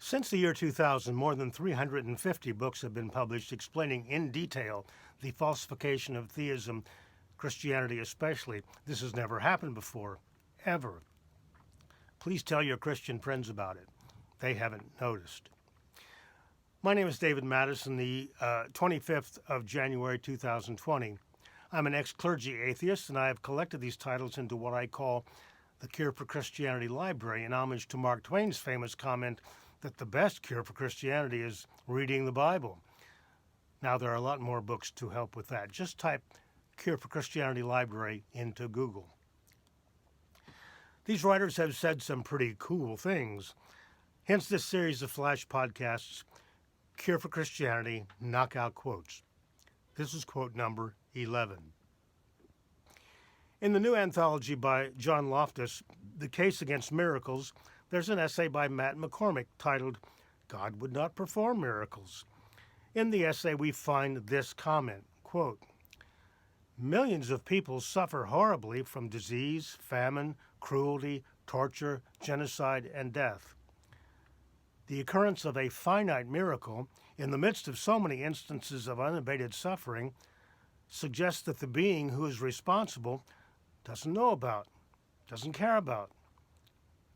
Since the year 2000, more than 350 books have been published explaining in detail the falsification of theism, Christianity especially. This has never happened before, ever. Please tell your Christian friends about it. They haven't noticed. My name is David Madison, the 25th of January 2020. I'm an ex-clergy atheist, and I have collected these titles into what I call the Cure for Christianity Library in homage to Mark Twain's famous comment that the best cure for Christianity is reading the Bible. Now, there are a lot more books to help with that. Just type Cure for Christianity Library into Google. These writers have said some pretty cool things. Hence this series of flash podcasts, Cure for Christianity Knockout Quotes. This is quote number 11. In the new anthology by John Loftus, The Case Against Miracles, there's an essay by Matt McCormick titled, God Would Not Perform Miracles. In the essay, we find this comment, quote, millions of people suffer horribly from disease, famine, cruelty, torture, genocide, and death. The occurrence of a finite miracle in the midst of so many instances of unabated suffering suggests that the being who is responsible doesn't know about, doesn't care about,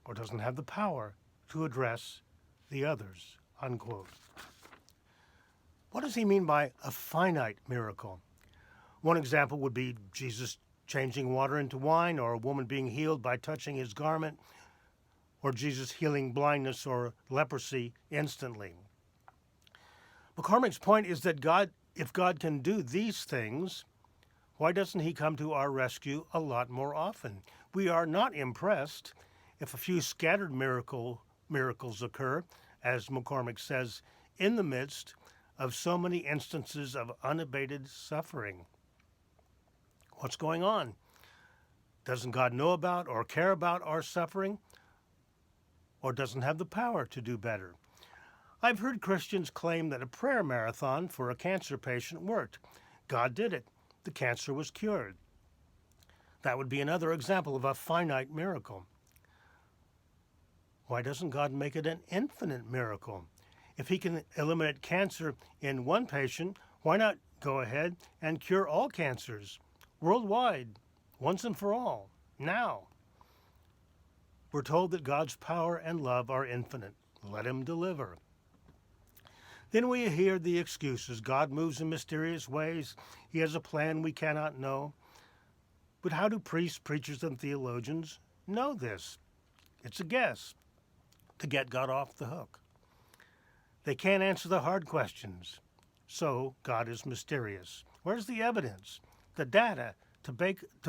or doesn't have the power to address the others, unquote. What does he mean by a finite miracle? One example would be Jesus changing water into wine, or a woman being healed by touching his garment, or Jesus healing blindness or leprosy instantly. McCormick's point is that if God can do these things, why doesn't he come to our rescue a lot more often? We are not impressed if a few scattered miracles occur, as McCormick says, in the midst of so many instances of unabated suffering. What's going on? Doesn't God know about or care about our suffering, or doesn't have the power to do better? I've heard Christians claim that a prayer marathon for a cancer patient worked. God did it. The cancer was cured. That would be another example of a finite miracle. Why doesn't God make it an infinite miracle? If he can eliminate cancer in one patient, why not go ahead and cure all cancers worldwide, once and for all, now? We're told that God's power and love are infinite. Let him deliver. Then we hear the excuses. God moves in mysterious ways. He has a plan we cannot know. But how do priests, preachers, and theologians know this? It's a guess to get God off the hook. They can't answer the hard questions. So God is mysterious. Where's the evidence, the data to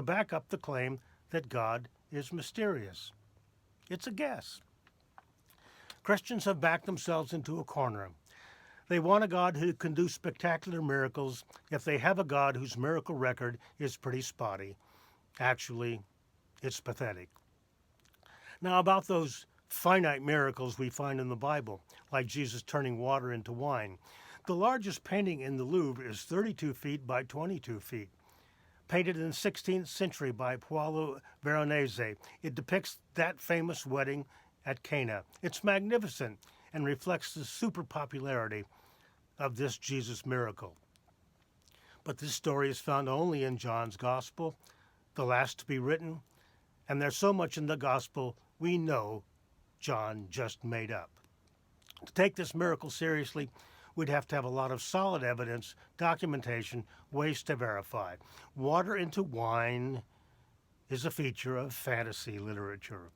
back up the claim that God is mysterious? It's a guess. Christians have backed themselves into a corner. They want a God who can do spectacular miracles, yet they have a God whose miracle record is pretty spotty. Actually, it's pathetic. Now, about those finite miracles we find in the Bible, like Jesus turning water into wine. The largest painting in the Louvre is 32 feet by 22 feet. Painted in the 16th century by Paolo Veronese, it depicts that famous wedding at Cana. It's magnificent and reflects the super popularity of this Jesus miracle. But this story is found only in John's Gospel, the last to be written, and there's so much in the Gospel we know John just made up. To take this miracle seriously, we'd have to have a lot of solid evidence, documentation, ways to verify. Water into wine is a feature of fantasy literature.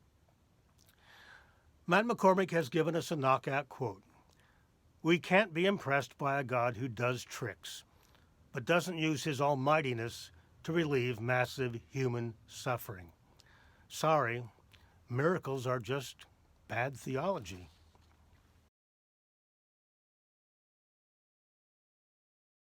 Matt McCormick has given us a knockout quote. We can't be impressed by a God who does tricks, but doesn't use his almightiness to relieve massive human suffering. Sorry, miracles are just bad theology.